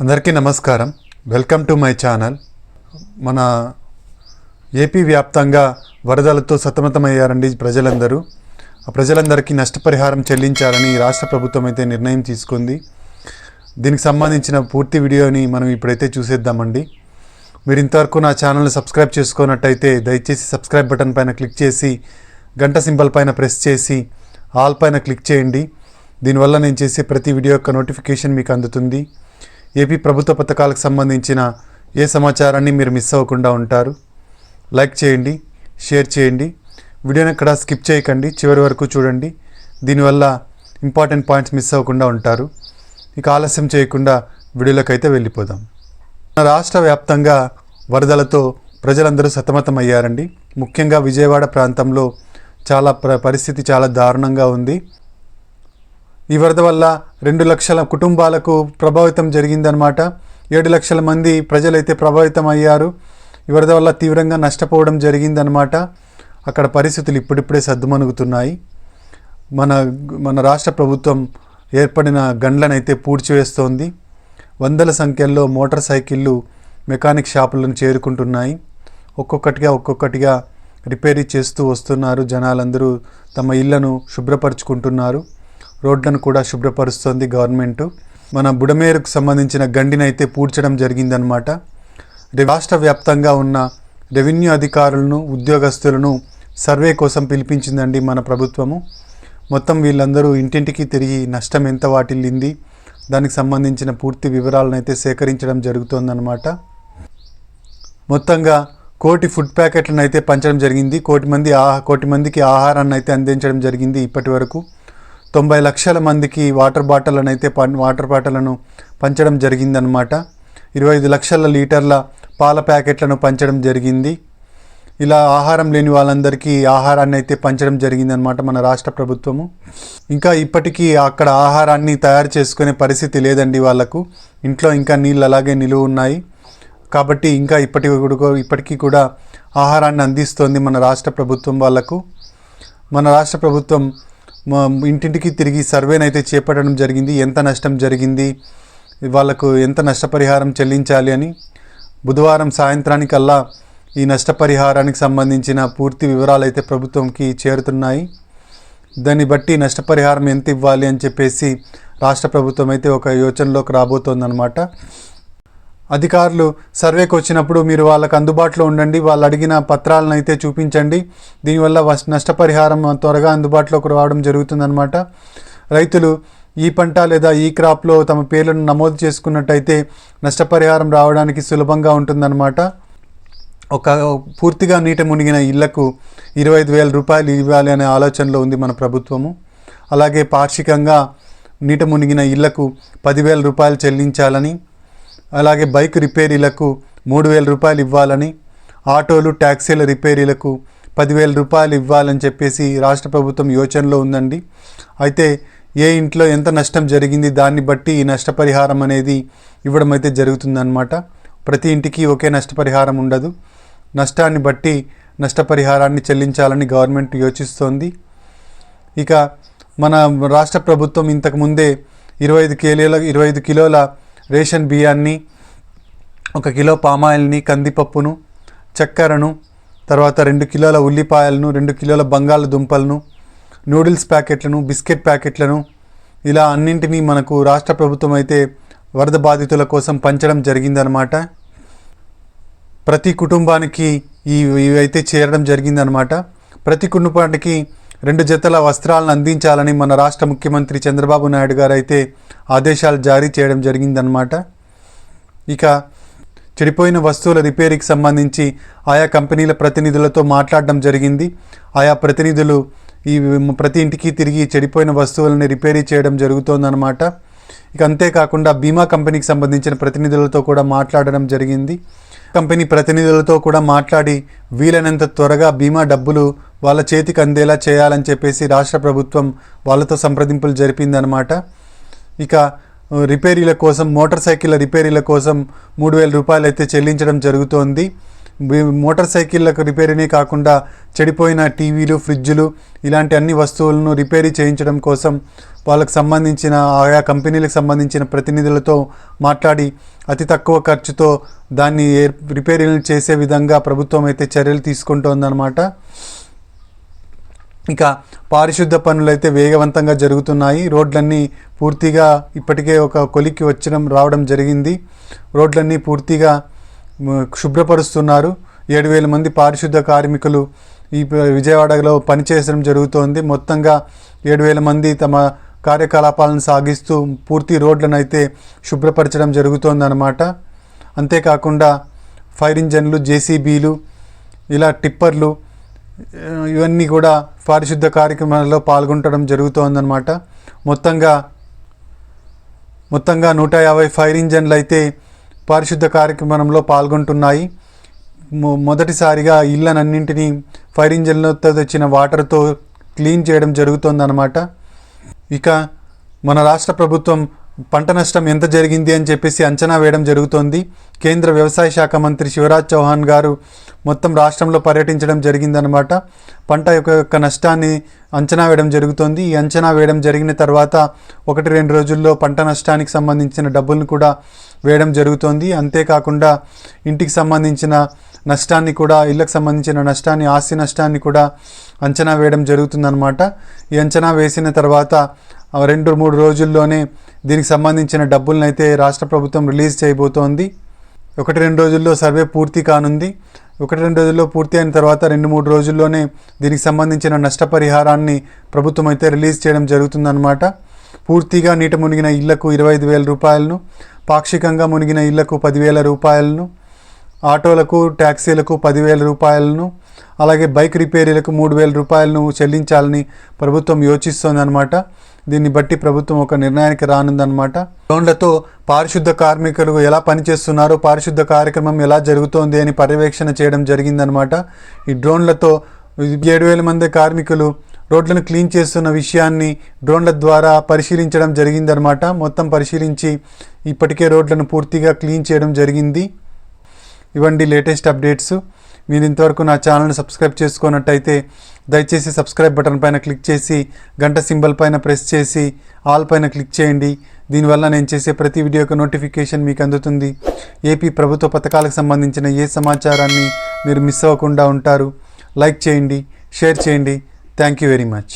అందరికీ నమస్కారం. Welcome to my channel. మన ఏపీ వ్యాప్తంగా వరదలతో సతమతమయ్యారండి ప్రజలందరూ. ఆ ప్రజలందరికీ నష్టపరిహారం చెల్లించాలని రాష్ట్ర ప్రభుత్వం అయితే నిర్ణయం తీసుకుంది. దీనికి సంబంధించిన పూర్తి వీడియోని మనం ఇప్పుడైతే చూసేద్దామండి. మీరు ఇంతవరకు నా ఛానల్ని సబ్స్క్రైబ్ చేసుకున్నట్టయితే దయచేసి సబ్స్క్రైబ్ బటన్ పైన క్లిక్ చేసి గంట సింబల్ పైన ప్రెస్ చేసి ఆల్ పైన క్లిక్ చేయండి. దీనివల్ల నేను చేసే ప్రతి వీడియో యొక్క నోటిఫికేషన్ మీకు అందుతుంది. ఏపీ ప్రభుత్వ పథకాలకు సంబంధించిన ఏ సమాచారాన్ని మీరు మిస్ అవ్వకుండా ఉంటారు. లైక్ చేయండి, షేర్ చేయండి, వీడియోని ఎక్కడ స్కిప్ చేయకండి, చివరి వరకు చూడండి. దీనివల్ల ఇంపార్టెంట్ పాయింట్స్ మిస్ అవ్వకుండా ఉంటారు. ఇక ఆలస్యం చేయకుండా వీడియోలోకి అయితే వెళ్ళిపోదాం. మన రాష్ట్ర వ్యాప్తంగా వరదలతో ప్రజలందరూ సతమతమయ్యారండి. ముఖ్యంగా విజయవాడ ప్రాంతంలో పరిస్థితి చాలా దారుణంగా ఉంది. ఈ వరద వల్ల 2 లక్షల కుటుంబాలకు ప్రభావితం జరిగిందనమాట. 7 లక్షల మంది ప్రజలైతే ప్రభావితం అయ్యారు. ఈ వరద వల్ల తీవ్రంగా నష్టపోవడం జరిగిందనమాట. అక్కడ పరిస్థితులు ఇప్పుడిప్పుడే సద్దుమణుగుతున్నాయి. మన రాష్ట్ర ప్రభుత్వం ఏర్పడిన గండ్లనైతే పూడ్చివేస్తోంది. వందల సంఖ్యలో మోటార్ సైకిళ్ళు మెకానిక్ షాపులను చేరుకుంటున్నాయి. ఒక్కొక్కటిగా రిపేరీ చేస్తూ వస్తున్నారు. జనాలందరూ తమ ఇళ్లను శుభ్రపరుచుకుంటున్నారు. రోడ్లను కూడా శుభ్రపరుస్తోంది గవర్నమెంట్. మన బుడమేరుకు సంబంధించిన గండినైతే పూడ్చడం జరిగిందనమాట. రాష్ట్ర వ్యాప్తంగా ఉన్న రెవెన్యూ అధికారులను, ఉద్యోగస్తులను సర్వే కోసం పిలిపించిందండి మన ప్రభుత్వము. మొత్తం వీళ్ళందరూ ఇంటింటికి తిరిగి నష్టం ఎంత వాటిల్లింది దానికి సంబంధించిన పూర్తి వివరాలను అయితే సేకరించడం జరుగుతోందన్నమాట. మొత్తంగా 1 కోటి ఫుడ్ ప్యాకెట్లను అయితే పంచడం జరిగింది. 1 కోటి మందికి ఆహారాన్ని అయితే అందించడం జరిగింది. ఇప్పటి వరకు 90 లక్షల మందికి వాటర్ బాటిళ్లను పంచడం జరిగిందనమాట. 25 లక్షల లీటర్ల పాల ప్యాకెట్లను పంచడం జరిగింది. ఇలా ఆహారం లేని వాళ్ళందరికీ ఆహారాన్ని అయితే పంచడం జరిగిందనమాట మన రాష్ట్ర ప్రభుత్వము. ఇంకా ఇప్పటికీ అక్కడ ఆహారాన్ని తయారు చేసుకునే పరిస్థితి లేదండి వాళ్ళకు. ఇంట్లో ఇంకా నీళ్ళు అలాగే నిలువ ఉన్నాయి. కాబట్టి ఇంకా ఇప్పటికీ కూడా ఆహారాన్ని అందిస్తోంది మన రాష్ట్ర ప్రభుత్వం వాళ్ళకు. మన రాష్ట్ర ప్రభుత్వం ఇంటింటికి తిరిగి సర్వేనైతే చేపట్టడం జరిగింది. ఎంత నష్టం జరిగింది, వాళ్ళకు ఎంత నష్టపరిహారం చెల్లించాలి అని. బుధవారం సాయంత్రానికల్లా ఈ నష్టపరిహారానికి సంబంధించిన పూర్తి వివరాలు అయితే ప్రభుత్వంకి చేరుతున్నాయి. దాన్ని బట్టి నష్టపరిహారం ఎంత ఇవ్వాలి అని చెప్పేసి రాష్ట్ర ప్రభుత్వం అయితే ఒక యోచనలోకి రాబోతోందనమాట. అధికారులు సర్వేకి వచ్చినప్పుడు మీరు వాళ్ళకు అందుబాటులో ఉండండి. వాళ్ళు అడిగిన పత్రాలను అయితే చూపించండి. దీనివల్ల నష్టపరిహారం త్వరగా అందుబాటులోకి రావడం జరుగుతుందన్నమాట. రైతులు ఈ పంట లేదా ఈ క్రాప్లో తమ పేర్లను నమోదు చేసుకున్నట్టయితే నష్టపరిహారం రావడానికి సులభంగా ఉంటుందన్నమాట. పూర్తిగా నీట మునిగిన ఇళ్లకు 25,000 రూపాయలు ఇవ్వాలి అనే ఆలోచనలో ఉంది మన ప్రభుత్వము. అలాగే పాక్షికంగా నీట మునిగిన ఇళ్లకు 10,000 రూపాయలు చెల్లించాలని, అలాగే బైక్ రిపేరీలకు 3,000 రూపాయలు ఇవ్వాలని, ఆటోలు ట్యాక్సీల రిపేరీలకు 10,000 రూపాయలు ఇవ్వాలని చెప్పేసి రాష్ట్ర ప్రభుత్వం యోచనలో ఉందండి. అయితే ఏ ఇంట్లో ఎంత నష్టం జరిగింది దాన్ని బట్టి ఈ నష్టపరిహారం అనేది ఇవ్వడం అయితే జరుగుతుందన్నమాట. ప్రతి ఇంటికి ఒకే నష్టపరిహారం ఉండదు. నష్టాన్ని బట్టి నష్టపరిహారాన్ని చెల్లించాలని గవర్నమెంట్ యోచిస్తోంది. ఇక మన రాష్ట్ర ప్రభుత్వం ఇంతకుముందే 25 కిలోల రేషన్ బియ్యాన్ని, 1 కిలో పామాయిల్ని, కందిపప్పును, చక్కెరను, తర్వాత 2 కిలోల ఉల్లిపాయలను, 2 కిలోల బంగాళదుంపలను, నూడిల్స్ ప్యాకెట్లను, బిస్కెట్ ప్యాకెట్లను, ఇలా అన్నింటినీ మనకు రాష్ట్ర ప్రభుత్వం అయితే వరద బాధితుల కోసం పంచడం జరిగిందనమాట. ప్రతి కుటుంబానికి ఇవైతే చేరడం జరిగిందనమాట. ప్రతి కుటుంబానికి 2 జతల వస్త్రాలను అందించాలని మన రాష్ట్ర ముఖ్యమంత్రి చంద్రబాబు నాయుడు గారు అయితే ఆదేశాలు జారీ చేయడం జరిగిందనమాట. ఇక చెడిపోయిన వస్తువుల రిపేరీకి సంబంధించి ఆయా కంపెనీల ప్రతినిధులతో మాట్లాడడం జరిగింది. ఆయా ప్రతినిధులు ప్రతి ఇంటికి తిరిగి చెడిపోయిన వస్తువులని రిపేరీ చేయడం జరుగుతోందన్నమాట. ఇక అంతేకాకుండా బీమా కంపెనీకి సంబంధించిన ప్రతినిధులతో కూడా మాట్లాడడం జరిగింది. కంపెనీ ప్రతినిధులతో కూడా మాట్లాడి వీలైనంత త్వరగా బీమా డబ్బులు వాళ్ళ చేతికి అందేలా చేయాలని చెప్పేసి రాష్ట్ర ప్రభుత్వం వాళ్ళతో సంప్రదింపులు జరిపిందనమాట. ఇక రిపేరీల కోసం, మోటార్ సైకిళ్ళ రిపేరీల కోసం 3,000 రూపాయలు అయితే చెల్లించడం జరుగుతోంది. మోటార్ సైకిళ్ళకు రిపేరీనే కాకుండా చెడిపోయిన టీవీలు, ఫ్రిడ్జ్లు ఇలాంటి అన్ని వస్తువులను రిపేరీ చేయించడం కోసం వాళ్ళకు సంబంధించిన ఆయా కంపెనీలకు సంబంధించిన ప్రతినిధులతో మాట్లాడి అతి తక్కువ ఖర్చుతో దాన్ని రిపేరీలు చేసే విధంగా ప్రభుత్వం అయితే చర్యలు తీసుకుంటోందన్నమాట. ఇక పారిశుద్ధ పనులు అయితే వేగవంతంగా జరుగుతున్నాయి. రోడ్లన్నీ పూర్తిగా ఇప్పటికే ఒక కొలిక్కి రావడం జరిగింది. రోడ్లన్నీ పూర్తిగా శుభ్రపరుస్తున్నారు. 7,000 మంది పారిశుద్ధ కార్మికులు ఈ విజయవాడలో పనిచేయడం జరుగుతోంది. మొత్తంగా 7,000 మంది తమ కార్యకలాపాలను సాగిస్తూ పూర్తి రోడ్లను అయితే శుభ్రపరచడం జరుగుతోందన్నమాట. అంతేకాకుండా ఫైర్ ఇంజన్లు, జేసీబీలు, ఇలా టిప్పర్లు ఇవన్నీ కూడా పారిశుద్ధ కార్యక్రమాల్లో పాల్గొనడం జరుగుతోందన్నమాట. మొత్తంగా 150 ఫైర్ ఇంజన్లు అయితే పారిశుద్ధ కార్యక్రమంలో పాల్గొంటున్నాయి. మొదటిసారిగా ఇళ్ళనన్నింటినీ ఫైర్ ఇంజన్లతో తెచ్చిన వాటర్తో క్లీన్ చేయడం జరుగుతోందన్నమాట. ఇక మన రాష్ట్ర ప్రభుత్వం పంట నష్టం ఎంత జరిగింది అని చెప్పేసి అంచనా వేయడం జరుగుతోంది. కేంద్ర వ్యవసాయ శాఖ మంత్రి శివరాజ్ చౌహాన్ గారు మొత్తం రాష్ట్రంలో పర్యటించడం జరిగిందనమాట. పంట యొక్క నష్టాన్ని అంచనా వేయడం జరుగుతోంది. ఈ అంచనా వేయడం జరిగిన తర్వాత 1-2 రోజుల్లో పంట నష్టానికి సంబంధించిన డబ్బులను కూడా వేయడం జరుగుతోంది. అంతేకాకుండా ఇంటికి సంబంధించిన నష్టాన్ని కూడా, ఇళ్ళకి సంబంధించిన నష్టాన్ని, ఆస్తి నష్టాన్ని కూడా అంచనా వేయడం జరుగుతుందన్నమాట. ఈ అంచనా వేసిన తర్వాత 2-3 రోజుల్లోనే దీనికి సంబంధించిన డబ్బులను అయితే రాష్ట్ర ప్రభుత్వం రిలీజ్ చేయబోతోంది. 1-2 రోజుల్లో సర్వే పూర్తి కానుంది. 1-2 రోజుల్లో పూర్తి అయిన తర్వాత 2-3 రోజుల్లోనే దీనికి సంబంధించిన నష్టపరిహారాన్ని ప్రభుత్వం అయితే రిలీజ్ చేయడం జరుగుతుందన్నమాట. పూర్తిగా నీట మునిగిన ఇళ్లకు 25,000 రూపాయలను, పాక్షికంగా మునిగిన ఇళ్లకు 10,000 రూపాయలను, ఆటోలకు, ట్యాక్సీలకు 10,000 రూపాయలను, అలాగే బైక్ రిపేరీలకు 3,000 రూపాయలను చెల్లించాలని ప్రభుత్వం యోచిస్తోందన్నమాట. దీన్ని బట్టి ప్రభుత్వం ఒక నిర్ణయానికి రానుందన్నమాట. డ్రోన్లతో పారిశుద్ధ కార్మికులు ఎలా పనిచేస్తున్నారో, పారిశుద్ధ కార్యక్రమం ఎలా జరుగుతోంది అని పర్యవేక్షణ చేయడం జరిగిందనమాట. ఈ డ్రోన్లతో 7,000 మంది కార్మికులు రోడ్లను క్లీన్ చేస్తున్న విషయాన్ని డ్రోన్ల ద్వారా పరిశీలించడం జరిగిందనమాట. మొత్తం పరిశీలించి ఇప్పటికే రోడ్లను పూర్తిగా క్లీన్ చేయడం జరిగింది. ఇవండి లేటెస్ట్ అప్డేట్స్. మీరు ఇంతవరకు నా ఛానల్ని సబ్స్క్రైబ్ చేసుకున్నట్టయితే దయచేసి సబ్స్క్రైబ్ బటన్ పైన క్లిక్ చేసి గంట సింబల్ పైన ప్రెస్ చేసి ఆల్ పైన క్లిక్ చేయండి. దీనివల్ల నేను చేసే ప్రతి వీడియో యొక్క నోటిఫికేషన్ మీకు అందుతుంది. ఏపీ ప్రభుత్వ పథకాలకు సంబంధించిన ఏ సమాచారాన్ని మీరు మిస్ అవ్వకుండా ఉంటారు. లైక్ చేయండి, షేర్ చేయండి. Thank you very much.